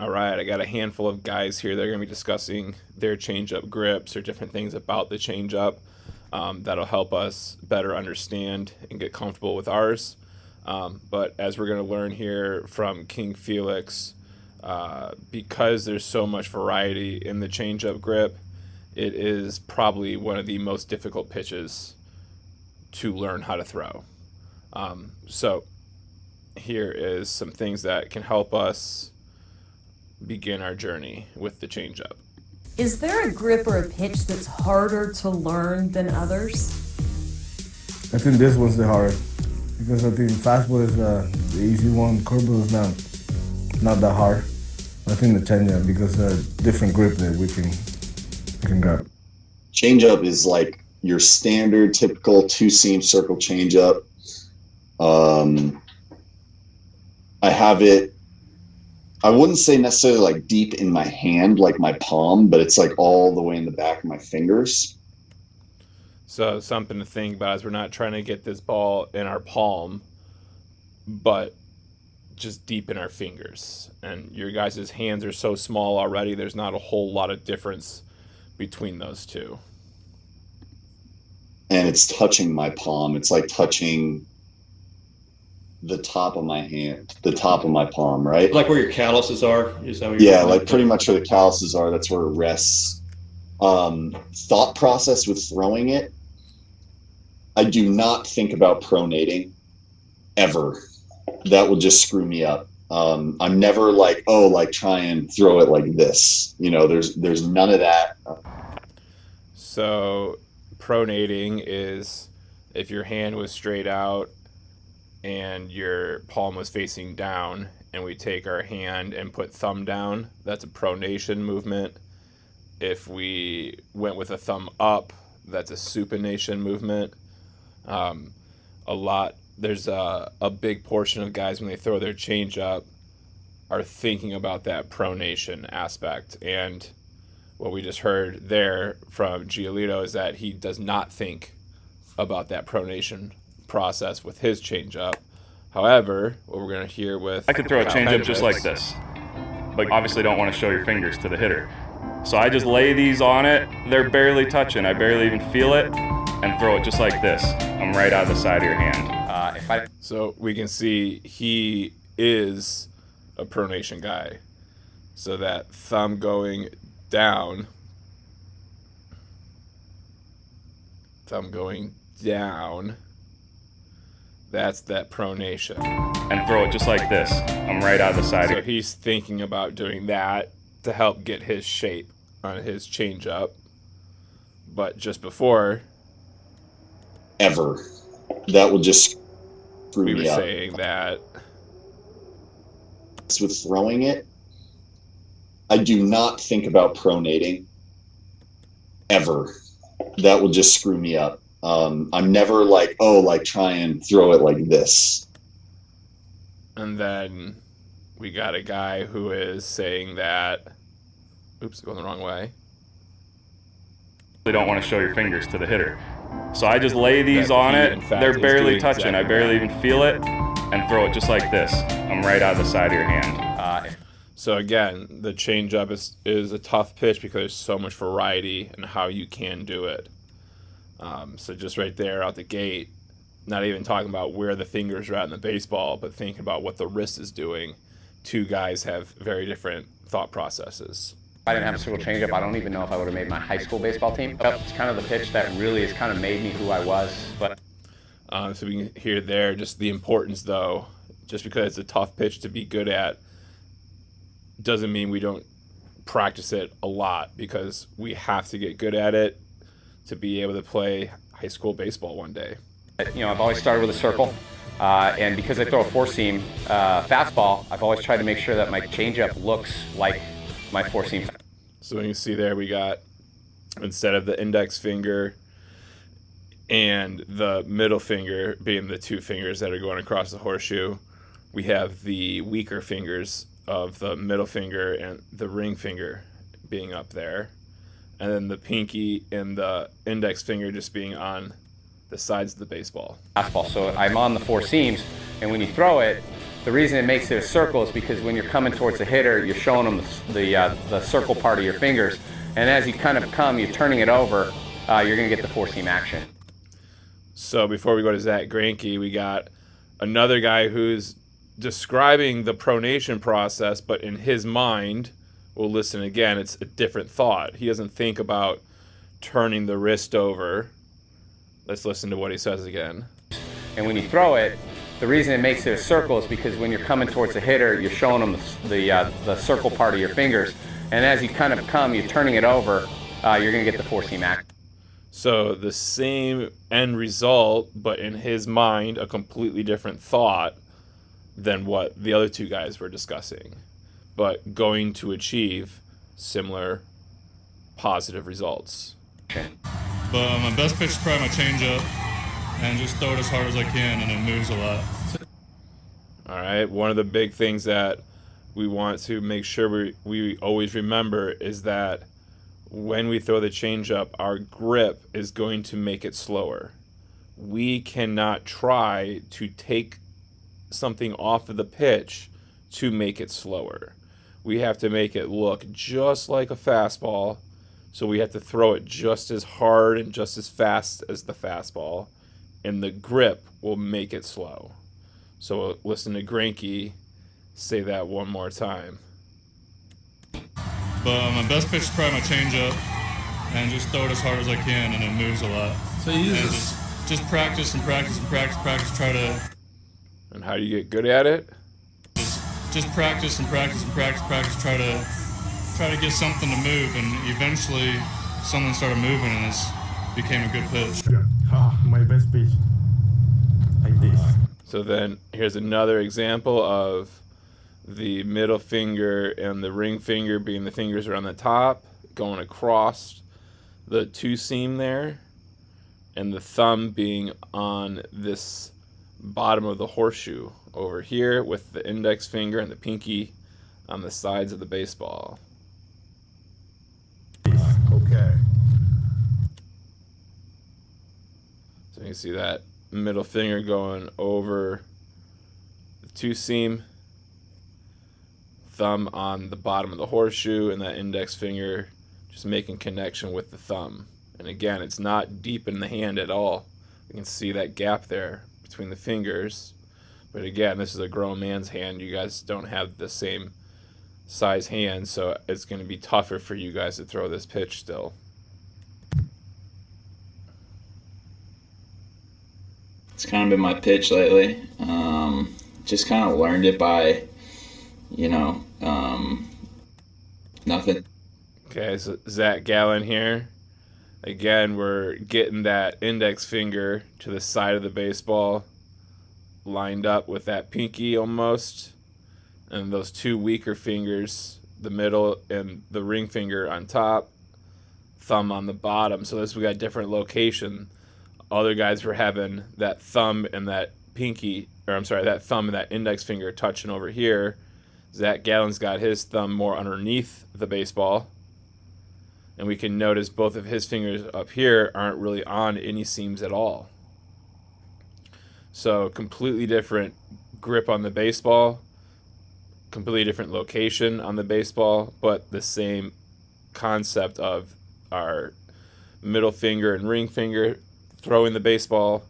All right, I got a handful of guys here that are going to be discussing their changeup grips or different things about the changeup that'll help us better understand and get comfortable with ours. But as we're going to learn here from King Felix, because there's so much variety in the changeup grip, it is probably one of the most difficult pitches to learn how to throw. So here is some things that can help us begin our journey with the changeup. Is there a grip or a pitch that's harder to learn than others? I think this one's the hardest because I think fastball is the easy one. Curveball is not that hard. I think the changeup because different grip that we can grab. Changeup is like your standard, typical two-seam circle changeup. I have it. I wouldn't say necessarily like deep in my hand, like my palm, but it's like all the way in the back of my fingers. So something to think about is we're not trying to get this ball in our palm, but just deep in our fingers. And your guys' hands are so small already, there's not a whole lot of difference between those two. And it's touching my palm. It's like touching the top of my hand, the top of my palm, right? Like where your calluses are? Is that what Yeah, like pretty much where the calluses are, that's where it rests. Thought process with throwing it, I do not think about pronating ever. That will just screw me up. I'm never like, try and throw it like this. There's none of that. So pronating is if your hand was straight out and your palm was facing down and we take our hand and put thumb down, that's a pronation movement. If we went with a thumb up, that's a supination movement. There's a big portion of guys when they throw their changeup are thinking about that pronation aspect. And what we just heard there from Giolito is that he does not think about that pronation process with his changeup. However, what we're going to hear with I could throw a changeup just like this, but obviously don't want to show your fingers to the hitter. So I just lay these on it. They're barely touching. I barely even feel it, and throw it just like this. I'm right out of the side of your hand. So we can see he is a pronation guy. So that thumb going down, that's that pronation. And throw it just like this. I'm right out of the side. So he's thinking about doing that to help get his shape on his changeup. But just before, Ever. That will just screw we were me up. saying that With throwing it, I do not think about pronating ever. That will just screw me up. I'm never like, try and throw it like this. And then we got a guy who is saying that, oops, going the wrong way. They don't want to show your fingers to the hitter. So I just lay these That on he, it. in fact, They're is barely doing touching. I exactly barely that. even feel it, and throw it just like this. I'm right out of the side of your hand. So again, the changeup is a tough pitch because there's so much variety in how you can do it. So just right there out the gate, not even talking about where the fingers are at in the baseball, but thinking about what the wrist is doing. Two guys have very different thought processes. I didn't have a circle changeup. I don't even know if I would have made my high school baseball team. It's kind of the pitch that really has kind of made me who I was. But So we can hear there just the importance, though. Just because it's a tough pitch to be good at doesn't mean we don't practice it a lot, because we have to get good at it to be able to play high school baseball one day. I've always started with a circle. And because I throw a four-seam fastball, I've always tried to make sure that my changeup looks like my four-seam. So you can see there we got, instead of the index finger and the middle finger being the two fingers that are going across the horseshoe, we have the weaker fingers of the middle finger and the ring finger being up there, and then the pinky and the index finger just being on the sides of the baseball. Fastball. So I'm on the four seams, and when you throw it, The reason it makes it a circle is because when you're coming towards the hitter, you're showing them the circle part of your fingers. And as you kind of come, you're turning it over, you're going to get the four-seam action. So before we go to Zach Greinke, we got another guy who's describing the pronation process, but in his mind, we'll listen again, it's a different thought. He doesn't think about turning the wrist over. Let's listen to what he says again. And when you throw it, the reason it makes it a circle is because when you're coming towards the hitter, you're showing them the circle part of your fingers. And as you kind of come, you're turning it over, you're going to get the four-seam action. So the same end result, but in his mind, a completely different thought than what the other two guys were discussing, but going to achieve similar positive results. But my best pitch is probably my changeup, and just throw it as hard as I can, and it moves a lot. All right, one of the big things that we want to make sure we always remember is that when we throw the changeup, our grip is going to make it slower. We cannot try to take something off of the pitch to make it slower. We have to make it look just like a fastball, so we have to throw it just as hard and just as fast as the fastball, and the grip will make it slow. So listen to Greinke say that one more time. But my best pitch is probably my changeup, and just throw it as hard as I can, and it moves a lot. So you use and this. just practice and practice and practice. Try to. And how do you get good at it? Just practice and practice and practice. Try to get something to move, and eventually something started moving, and it became a good pitch. My best pitch. Like this. So then here's another example of the middle finger and the ring finger being the fingers around the top, going across the two seam there, and the thumb being on this bottom of the horseshoe over here with the index finger and the pinky on the sides of the baseball. Okay. So you can see that middle finger going over the two seam, thumb on the bottom of the horseshoe, and that index finger just making connection with the thumb. And again, it's not deep in the hand at all. You can see that gap there between the fingers. But again, this is a grown man's hand. You guys don't have the same size hand, so it's going to be tougher for you guys to throw this pitch still. It's kind of been my pitch lately. Just kind of learned it by, nothing. Okay, so Zach Gallen here. Again, we're getting that index finger to the side of the baseball, lined up with that pinky almost, and those two weaker fingers, the middle and the ring finger on top, thumb on the bottom. So this we got different location. Other guys were having that thumb and that that thumb and that index finger touching over here. Zach Gallen's got his thumb more underneath the baseball. And we can notice both of his fingers up here aren't really on any seams at all. So completely different grip on the baseball, completely different location on the baseball, but the same concept of our middle finger and ring finger throwing the baseball,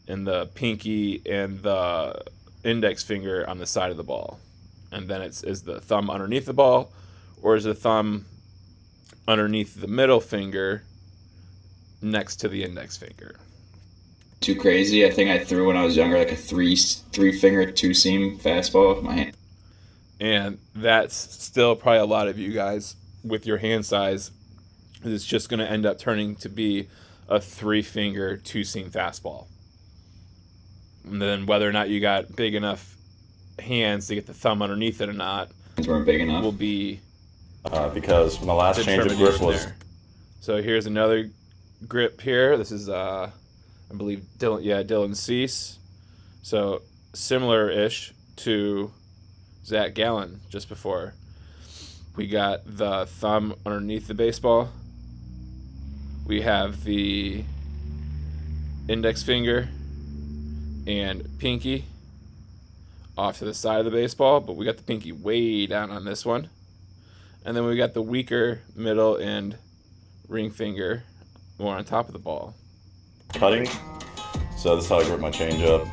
and the pinky and the index finger on the side of the ball. And then is the thumb underneath the ball, or is the thumb underneath the middle finger next to the index finger? Too crazy. I think I threw when I was younger like a three finger two seam fastball with my hand. And that's still probably a lot of you guys with your hand size. It's just going to end up turning to be a three finger two seam fastball. And then whether or not you got big enough hands to get the thumb underneath it or not Weren't big enough. will be Because my last change of grip was there. So here's another grip here. This is I believe Dylan Cease. So similar-ish to Zach Gallen just before. We got the thumb underneath the baseball. We have the index finger and pinky off to the side of the baseball, but we got the pinky way down on this one. And then we got the weaker middle and ring finger more on top of the ball. Cutting. So this is how I grip my changeup.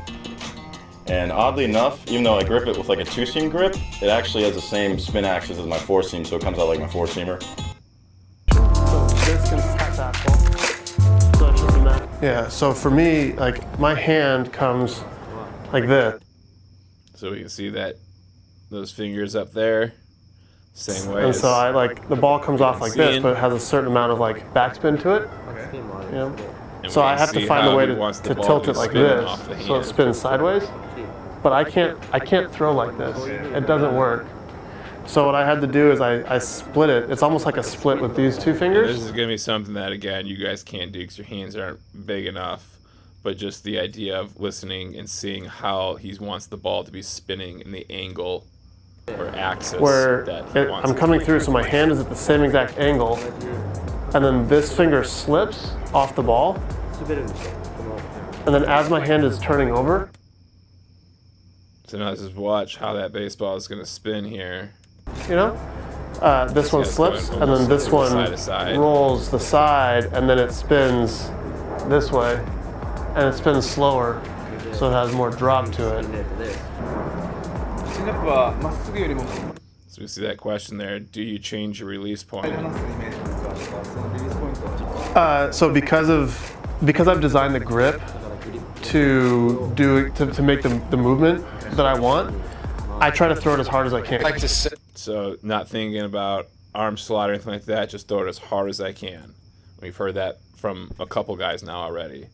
And oddly enough, even though I grip it with like a 2-seam grip, it actually has the same spin axis as my 4-seam, so it comes out like my 4-seamer. Yeah, so for me, like, my hand comes like this. So we can see that those fingers up there, same way. And so I like, the ball comes off like this, but it has a certain amount of like backspin to it. Okay. You know? So I have to find a way to tilt it like this, so it spins sideways. But I can't throw like this. It doesn't work. So what I had to do is I split it. It's almost like a split with these two fingers. This is going to be something that, again, you guys can't do because your hands aren't big enough. But just the idea of listening and seeing how he wants the ball to be spinning in the angle or axis that he wants. I'm coming through, so my hand is at the same exact angle. And then this finger slips off the ball. And then as my hand is turning over. So now let's just watch how that baseball is going to spin here. You know, this one slips, and then this one rolls the side, and then it spins this way, and it spins slower, so it has more drop to it. So we see that question there, do you change your release point? So because I've designed the grip to make the movement that I want, I try to throw it as hard as I can. So not thinking about arm slot or anything like that, just throw it as hard as I can. We've heard that from a couple guys now already.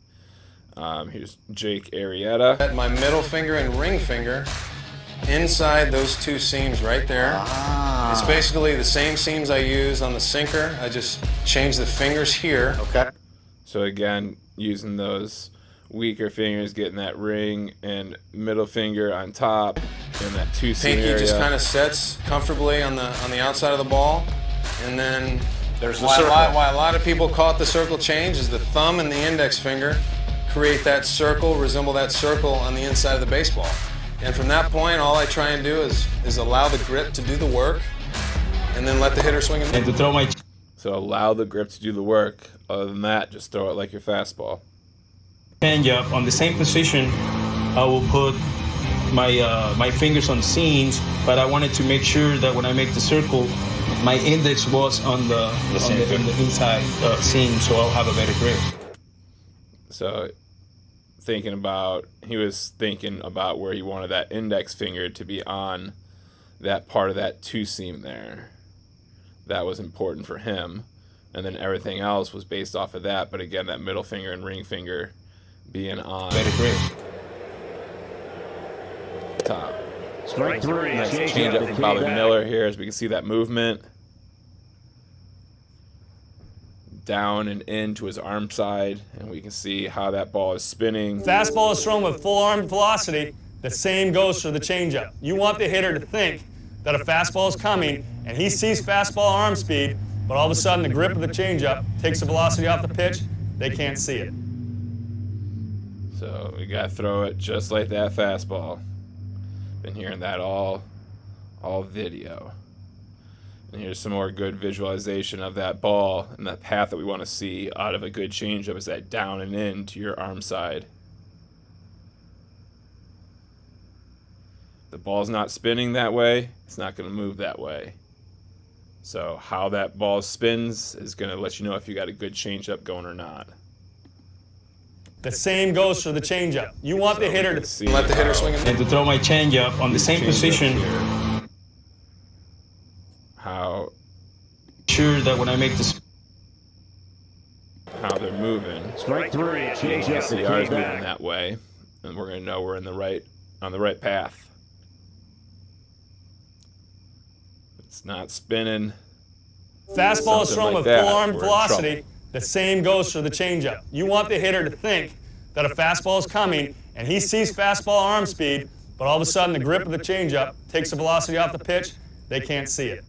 Here's Jake Arrieta. At my middle finger and ring finger inside those two seams right there. It's basically the same seams I use on the sinker. I just change the fingers here. Okay. So again, using those weaker fingers, getting that ring and middle finger on top in that 2-seam area. Pinky just kind of sets comfortably on the outside of the ball, and then there's the why circle. Why a lot of people call it the circle change is the thumb and the index finger create that circle, resemble that circle on the inside of the baseball. And from that point, all I try and do is allow the grip to do the work, and then let the hitter swing it. And to throw my. So allow the grip to do the work. Other than that, just throw it like your fastball. Changeup on the same position. I will put my fingers on seams, but I wanted to make sure that when I make the circle, my index was on the inside seam, so I'll have a better grip. So he was thinking about where he wanted that index finger to be on that part of that 2-seam there. That was important for him, and then everything else was based off of that. But again, that middle finger and ring finger being on better grip. Top. Strike 3. Nice changeup from Bobby Miller here, as we can see that movement down and into his arm side, and we can see how that ball is spinning. Fastball is thrown with full arm velocity. The same goes for the changeup. You want the hitter to think that a fastball is coming, and he sees fastball arm speed, but all of a sudden the grip of the changeup takes the velocity off the pitch. They can't see it. So we gotta throw it just like that fastball. Been hearing that all video. And here's some more good visualization of that ball and that path that we want to see out of a good changeup is that down and in to your arm side. The ball's not spinning that way, it's not going to move that way. So how that ball spins is going to let you know if you got a good changeup going or not. The same goes for the changeup. You want the hitter to let the hitter swing. And to throw my changeup on the same position. How sure that when I make this, how they're moving. Strike 3. Changeup. They are moving that way, and we're going to know we're on the right path. It's not spinning. Fastball is thrown with full arm velocity. The same goes for the changeup. You want the hitter to think that a fastball is coming, and he sees fastball arm speed, but all of a sudden the grip of the changeup takes the velocity off the pitch. They can't see it.